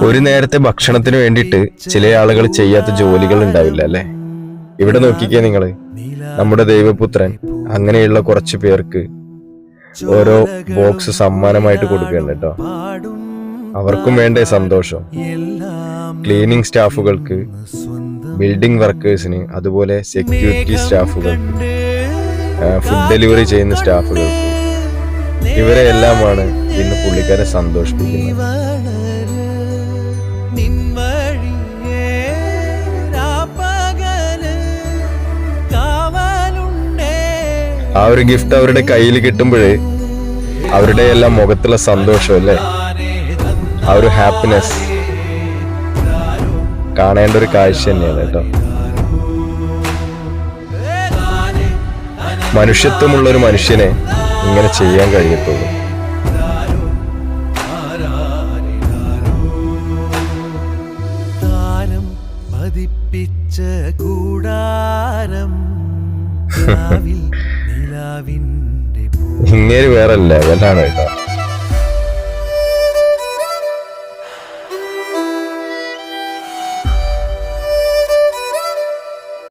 ഒരു നേരത്തെ ഭക്ഷണത്തിന് വേണ്ടിയിട്ട് ചില ആളുകൾ ചെയ്യാത്ത ജോലികൾ ഉണ്ടാവില്ല അല്ലെ? ഇവിടെ നോക്കിക്കേ നിങ്ങള്, നമ്മുടെ ദൈവപുത്രൻ അങ്ങനെയുള്ള കുറച്ചു പേർക്ക് ഓരോ ബോക്സ് സമ്മാനമായിട്ട് കൊടുക്കുകയാണ് കേട്ടോ. അവർക്കും വേണ്ടേ സന്തോഷം. ക്ലീനിങ് സ്റ്റാഫുകൾക്ക്, ബിൽഡിംഗ് വർക്കേഴ്സിന്, അതുപോലെ സെക്യൂരിറ്റി സ്റ്റാഫുകൾക്ക്, ഫുഡ് ഡെലിവറി ചെയ്യുന്ന സ്റ്റാഫുകൾക്ക്, ഇവരെ എല്ലാമാണ് ഇന്ന് പുള്ളിക്കാരെ സന്തോഷിപ്പിക്കുന്നത്. ആ ഒരു ഗിഫ്റ്റ് അവരുടെ കയ്യിൽ കിട്ടുമ്പോഴേ അവരുടെ എല്ലാം മുഖത്തുള്ള സന്തോഷം അല്ലേ, ആ ഒരു ഹാപ്പിനെസ് കാണേണ്ട ഒരു കാഴ്ച തന്നെയാണ് കേട്ടോ. മനുഷ്യത്വമുള്ള ഒരു മനുഷ്യനെ ഇങ്ങനെ ചെയ്യാൻ കഴിയത്തുള്ളൂ. ഇങ്ങനെ വേറെ ലെവലാണ് കേട്ടോ.